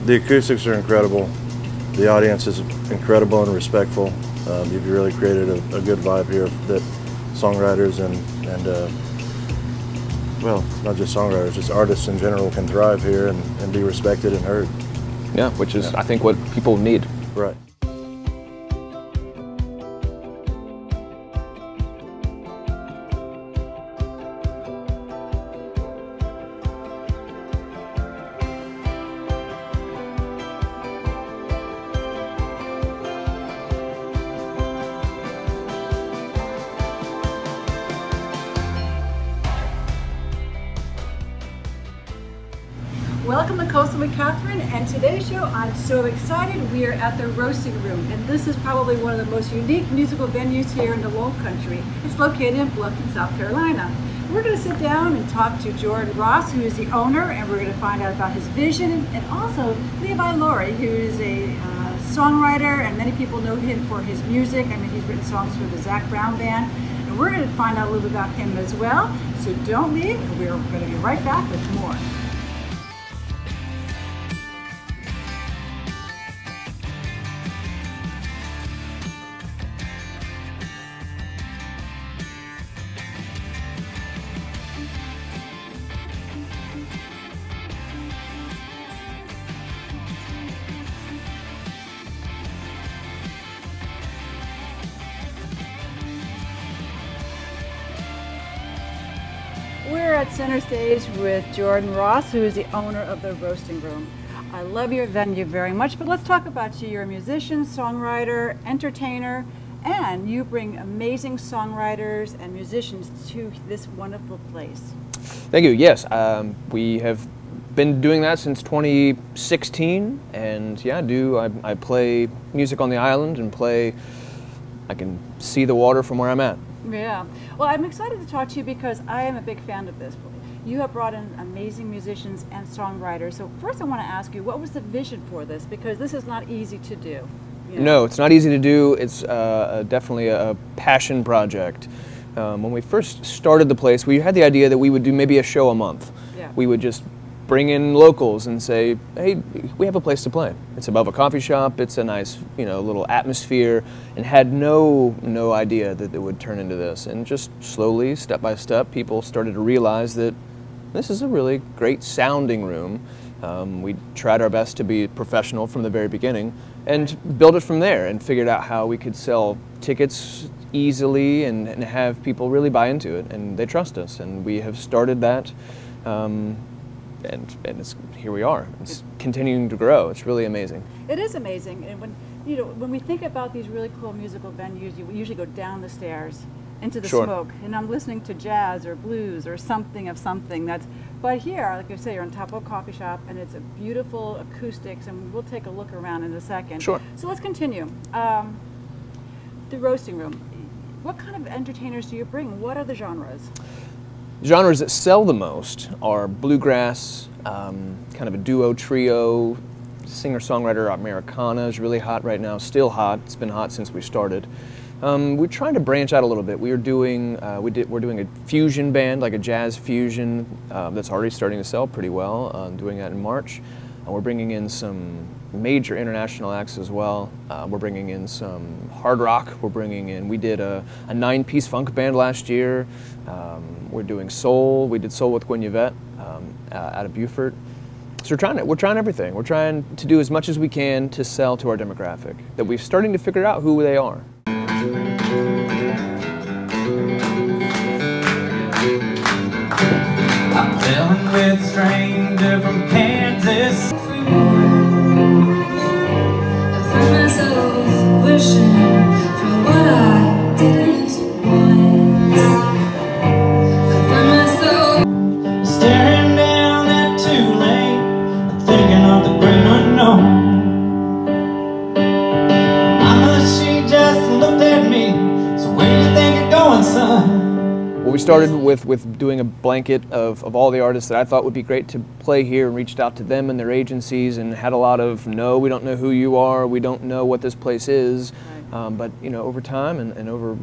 The acoustics are incredible. The audience is incredible and respectful. You've really created a good vibe here that songwriters and well, not just songwriters, just artists in general can thrive here and be respected and heard. Yeah, which is, I think, what people need. Right. Welcome to Coastal with Kathryn, and today's show, I'm so excited. We are at the Roasting Room, and this is probably one of the most unique musical venues here in the Lowcountry. It's located in Bluffton, South Carolina. We're going to sit down and talk to Jordan Ross, who is the owner, and we're going to find out about his vision, and also Levi Lowrey, who is a songwriter, and many people know him for his music. I mean, he's written songs for the Zac Brown Band, and we're going to find out a little bit about him as well. So don't leave, we're going to be right back with more. We're at center stage with Jordan Ross, who is the owner of the Roasting Room. I love your venue very much, but let's talk about you. You're a musician, songwriter, entertainer, and you bring amazing songwriters and musicians to this wonderful place. Thank you. Yes, we have been doing that since 2016, and yeah, I play music on the island and I can see the water from where I'm at. Yeah. Well, I'm excited to talk to you because I am a big fan of this. You have brought in amazing musicians and songwriters. So first I want to ask you, what was the vision for this? Because this is not easy to do. You know? No, it's not easy to do. It's definitely a passion project. When we first started the place, we had the idea that we would do maybe a show a month. Yeah. We would just bring in locals and say, hey, we have a place to play. It's above a coffee shop, it's a nice, little atmosphere, and had no idea that it would turn into this. And just slowly, step by step, people started to realize that this is a really great sounding room. We tried our best to be professional from the very beginning and built it from there and figured out how we could sell tickets easily and have people really buy into it, and they trust us, and we have started that. And here we are. It's continuing to grow. It's really amazing. It is amazing. And when we think about these really cool musical venues, you usually go down the stairs into the smoke, and I'm listening to jazz or blues or something of something. But here, like I say, you're on top of a coffee shop, and it's a beautiful acoustics, and we'll take a look around in a second. Sure. So let's continue. The Roasting Room. What kind of entertainers do you bring? What are the genres? Genres that sell the most are bluegrass, kind of a duo, trio, singer-songwriter. Americana is really hot right now, still hot. It's been hot since we started. We're trying to branch out a little bit. We're doing a fusion band, like a jazz fusion, that's already starting to sell pretty well. Doing that in March. We're bringing in some major international acts as well. We're bringing in some hard rock. We did a 9-piece funk band last year. We're doing soul. We did soul with Gwen Yvette out of Beaufort. So we're trying everything. We're trying to do as much as we can to sell to our demographic, that we're starting to figure out who they are. I'm dealing with a stranger from Kansas. Wishing for what I didn't want. I find myself staring down that Tulane, thinking of the great unknown. Mama, she just looked at me. So where do you think you're going, son? Well, we started with doing a blanket of all the artists that I thought would be great to play here, and reached out to them and their agencies, and had a lot of, no, we don't know who you are, we don't know what this place is. But over time and over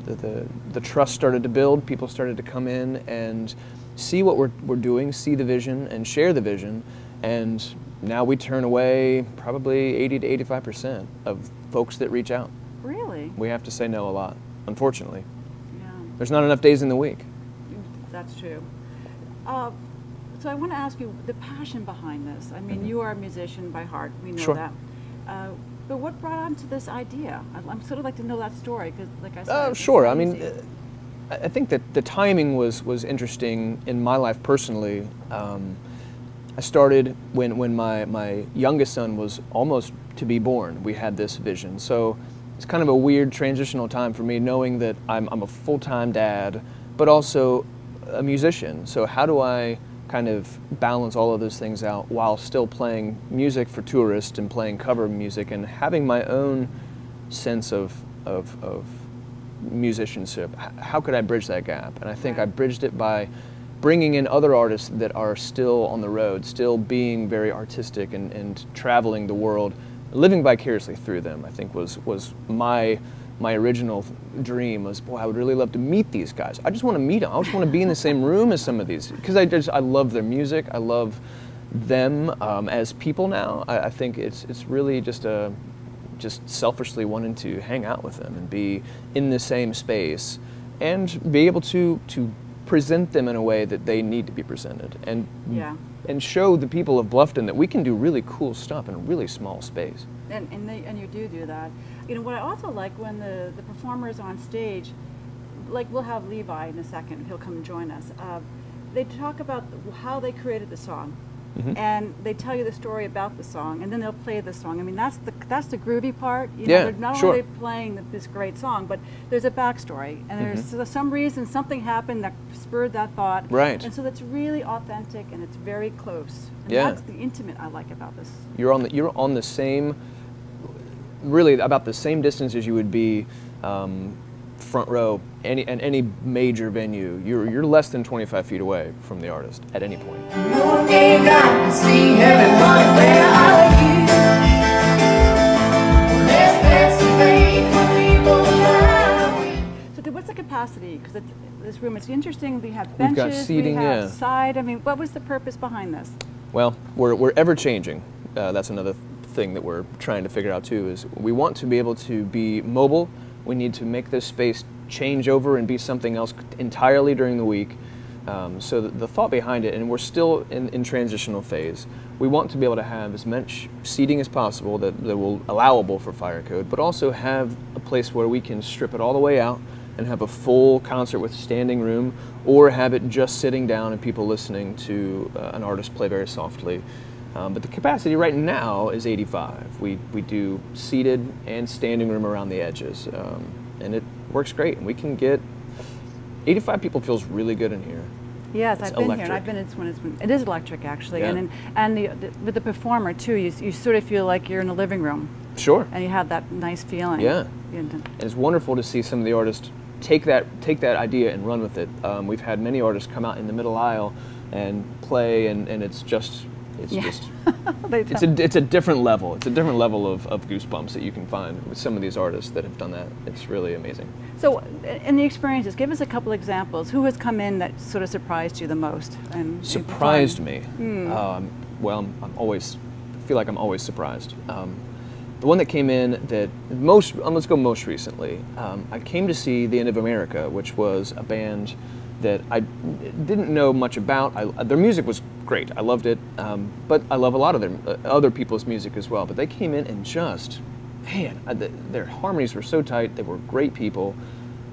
the trust started to build. People started to come in and see what we're doing, see the vision, and share the vision, and now we turn away probably 80 to 85% of folks that reach out. Really? We have to say no a lot, unfortunately. Yeah. There's not enough days in the week. That's true. So I want to ask you the passion behind this. I mean, you are a musician by heart. We know Sure. that. But what brought on to this idea? I'm sort of like to know that story because, like I said, it's Sure. not I mean, easy. I think that the timing was interesting in my life personally. I started when my youngest son was almost to be born. We had this vision. So it's kind of a weird transitional time for me, knowing that I'm a full-time dad, but also a musician. So how do I kind of balance all of those things out while still playing music for tourists and playing cover music and having my own sense of musicianship? How could I bridge that gap? And I think I bridged it by bringing in other artists that are still on the road, still being very artistic and traveling the world, living vicariously through them. I think was my original dream was, boy, I would really love to meet these guys. I just want to meet them. I just want to be in the same room as some of these, because I love their music. I love them as people now. I think it's really just selfishly wanting to hang out with them and be in the same space and be able to present them in a way that they need to be presented and show the people of Bluffton that we can do really cool stuff in a really small space. And you do that. You know, what I also like when the performer is on stage, like we'll have Levi in a second, he'll come and join us. They talk about how they created the song. And they tell you the story about the song, and then they'll play the song. I mean, that's the groovy part. You know, they're not only playing this great song, but there's a backstory, and there's some reason something happened that spurred that thought. Right. And so that's really authentic, and it's very close. And that's the intimate I like about this. You're on the same, really about the same distance as you would be front row any major venue. You're less than 25 feet away from the artist at any point. Moon came down to see everybody, where are you? Let's pass the fade when we both lie. So what's the capacity? Because this room is interesting. We have We've benches, got seating, we have side. I mean, what was the purpose behind this? Well, we're ever changing. That's another thing that we're trying to figure out too, is we want to be able to be mobile. We need to make this space change over and be something else entirely during the week. So the thought behind it, and we're still in transitional phase, we want to be able to have as much seating as possible that will allowable for fire code, but also have a place where we can strip it all the way out and have a full concert with standing room, or have it just sitting down and people listening to an artist play very softly. But the capacity right now is 85. We do seated and standing room around the edges, and it works great. And we can get 85 people. Feels really good in here. Yes, It's I've been electric. here, and I've been. It is electric, actually, Yeah. and with the performer too. You sort of feel like you're in a living room, Sure. and you have that nice feeling. Yeah. And And it's wonderful to see some of the artists take that idea and run with it. We've had many artists come out in the middle aisle and play, and it's just. It's a different level. It's a different level of goosebumps that you can find with some of these artists that have done that. It's really amazing. So, in the experiences, give us a couple examples. Who has come in that sort of surprised you the most? And Surprised me. Well, I feel like I'm always surprised. The one that came in that let's go most recently. I came to see The End of America, which was a band that I didn't know much about. Their music was great. I loved it, but I love a lot of their other people's music as well. But they came in and just, man, their harmonies were so tight. They were great people,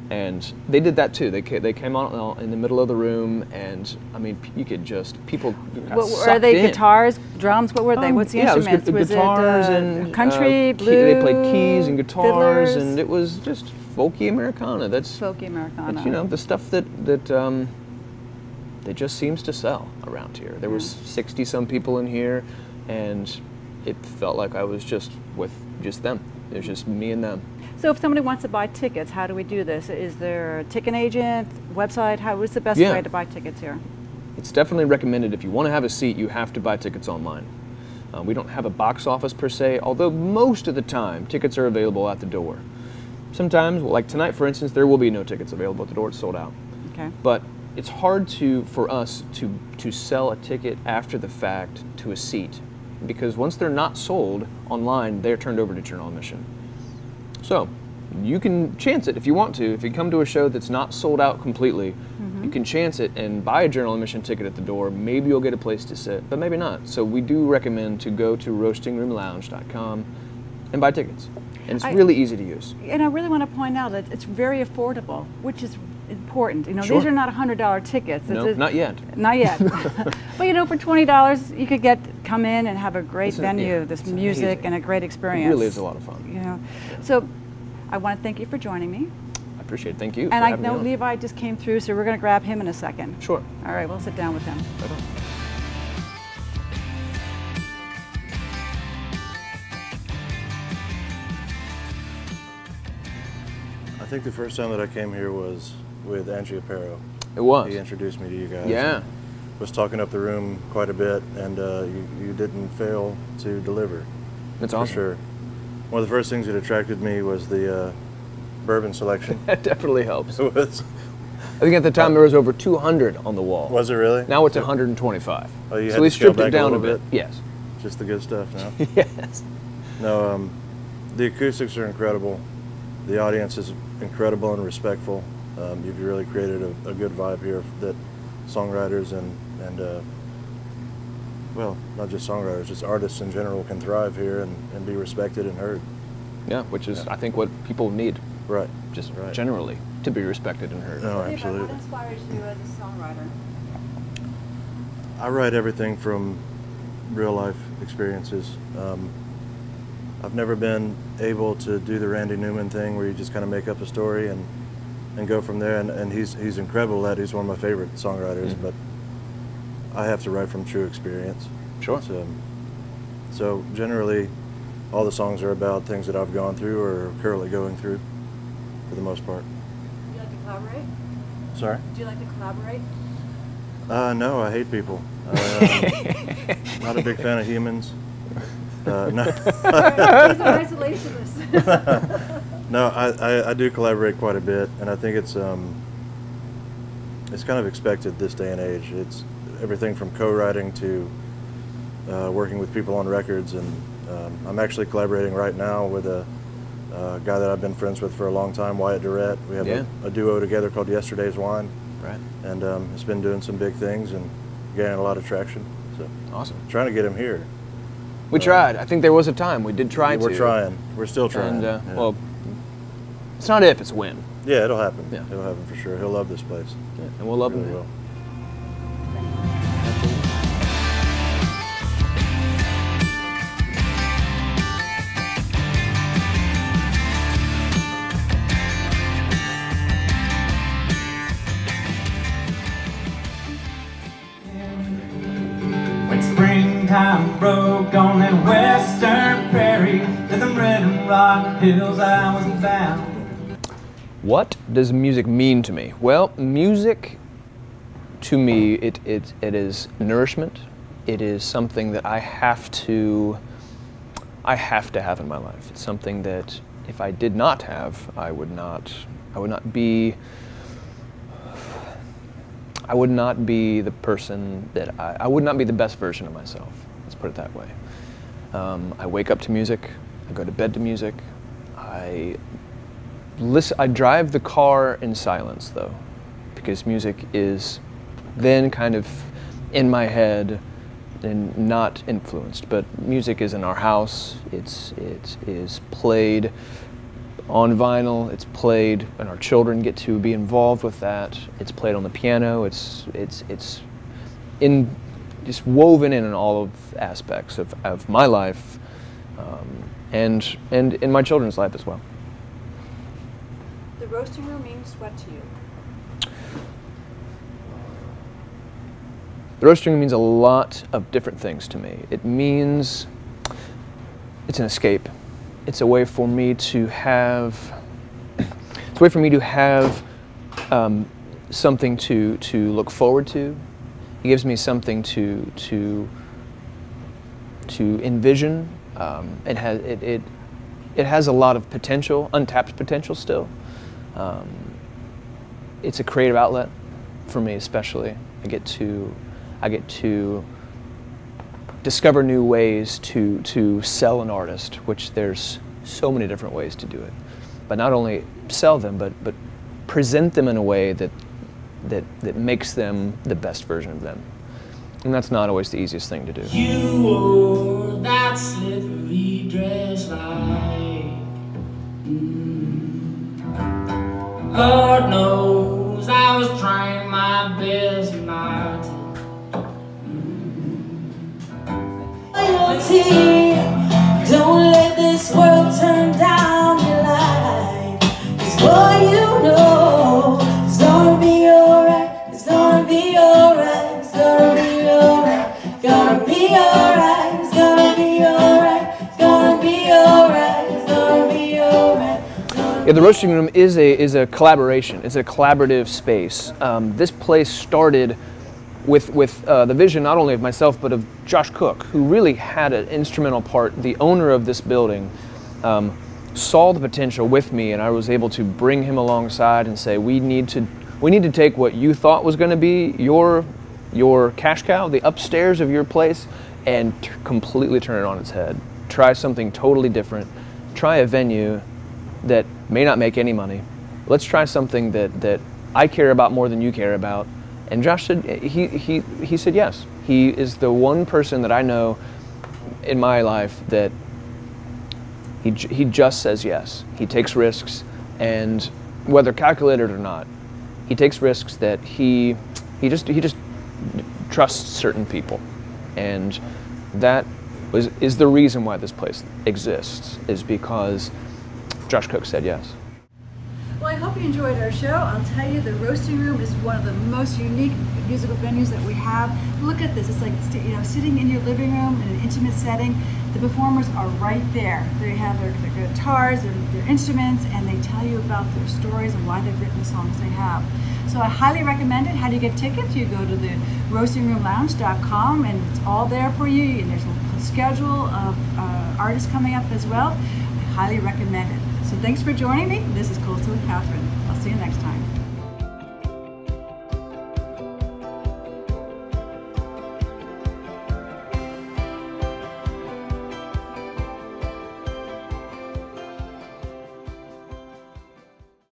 and they did that too. They came out in the middle of the room, and I mean, you could just people. Got Are they sucked in. guitars, drums? What were they? What's the instruments? It was guitars and country, blues? They played keys and guitars, fiddlers? and it was just folky Americana. That's Folky Americana. it's, the stuff that just seems to sell around here. There was 60-some people in here, and it felt like I was just with just them. It was just me and them. So if somebody wants to buy tickets, how do we do this? Is there a ticket agent, website? What's the best Yeah. way to buy tickets here? It's definitely recommended. If you want to have a seat, you have to buy tickets online. We don't have a box office per se, although most of the time tickets are available at the door. Sometimes, like tonight for instance, there will be no tickets available at the door. It's sold out. Okay. But it's hard for us to sell a ticket after the fact to a seat because once they're not sold online, they're turned over to general admission. So you can chance it if you want to. If you come to a show that's not sold out completely, you can chance it and buy a general admission ticket at the door. Maybe you'll get a place to sit, but maybe not. So we do recommend to go to roastingroomlounge.com and buy tickets. And it's really easy to use. And I really want to point out that it's very affordable, which is important. You know, Sure. These are not $100 tickets. No, not yet. Not yet. But you know, for $20, you could come in and have a great venue, this music, amazing. and a great experience. It really is a lot of fun. You know, so I want to thank you for joining me. I appreciate it. Thank you. And for I having know me on. Levi just came through, so we're going to grab him in a second. Sure. All right, we'll sit down with him. Right on. I think the first time that I came here was with Angie Aparo. It was. He introduced me to you guys. Yeah. Was talking up the room quite a bit, and you didn't fail to deliver. That's for awesome. sure. One of the first things that attracted me was the bourbon selection. That definitely helps. It was. I think at the time there was over 200 on the wall. Was it really? Now it's 125. Oh, you so had we to scale stripped it back down a a little bit. bit? Yes. Just the good stuff now. Yes. No, the acoustics are incredible. The audience is incredible and respectful. You've really created a good vibe here that songwriters and well, not just songwriters, just artists in general can thrive here and be respected and heard. Yeah, which is, I think, what people need. Right. Just right. generally, to be respected and heard. No, Levi, absolutely. what inspires you as a songwriter? I write everything from real life experiences. I've never been able to do the Randy Newman thing where you just kind of make up a story and go from there. And he's incredible at it. He's one of my favorite songwriters, but I have to write from true experience. Sure. So generally, all the songs are about things that I've gone through or currently going through, for the most part. Do you like to collaborate? Sorry? Do you like to collaborate? No, I hate people. Not a big fan of humans. No. He's an isolationist. No, I do collaborate quite a bit, and I think it's kind of expected this day and age. It's everything from co-writing to working with people on records, and I'm actually collaborating right now with a guy that I've been friends with for a long time, Wyatt Durrett. We have a duo together called Yesterday's Wine. Right. And it's been doing some big things and gaining a lot of traction. So Awesome. trying to get him here. We tried. I think there was a time we did try to. We're trying. We're still trying. And, yeah. well, it's not if, it's when. Yeah, it'll happen. Yeah. It'll happen for sure. He'll love this place. Yeah, and we'll love Really him. will. When springtime broke on that western prairie, to them red and rock hills I was bound. What does music mean to me? Well, music, to me, it is nourishment. It is something that I have to have in my life. It's something that if I did not have, I would not be the person that I would not be the best version of myself. Let's put it that way. I wake up to music. I go to bed to music. I drive the car in silence, though, because music is then kind of in my head and not influenced. But music is in our house. It is played on vinyl. It's played, and our children get to be involved with that. It's played on the piano. It's just woven in all of aspects of my life, and in my children's life as well. The roasting room means what to you? The roasting room means a lot of different things to me. It means it's an escape. It's a way for me to have. It's a way for me to have something to look forward to. It gives me something to envision. It has a lot of potential, untapped potential still. It's a creative outlet for me, especially. I get to discover new ways to sell an artist, which there's so many different ways to do it. But not only sell them, but present them in a way that makes them the best version of them. And that's not always the easiest thing to do. You wore that slippery dress like Lord knows I was trying my best not to. Loyalty, don't let this world turn down your light. 'Cause boy, you know it's gonna be alright. It's gonna be alright. It's gonna be alright. Gonna be alright. It's gonna be alright. It's gonna be alright. It's gonna be alright. Yeah, the roasting room is a collaboration. It's a collaborative space. This place started with the vision not only of myself but of Josh Cook, who really had an instrumental part. The owner of this building saw the potential with me, and I was able to bring him alongside and say, we need to take what you thought was going to be your cash cow, the upstairs of your place, and completely turn it on its head. Try something totally different. Try a venue that may not make any money. Let's try something that I care about more than you care about. And Josh said, he said yes. He is the one person that I know in my life that he just says yes. He takes risks, and whether calculated or not, he takes risks that he just trusts certain people. And that is the reason why this place exists, is because Josh Cook said yes. Well, I hope you enjoyed our show. I'll tell you, the Roasting Room is one of the most unique musical venues that we have. Look at this. It's like, you know, sitting in your living room in an intimate setting. The performers are right there. They have their guitars, their instruments, and they tell you about their stories and why they've written the songs they have. So I highly recommend it. How do you get tickets? You go to the roastingroomlounge.com, and it's all there for you. And there's a schedule of artists coming up as well. I highly recommend it. So thanks for joining me. This is Coastal with Kathryn. I'll see you next time.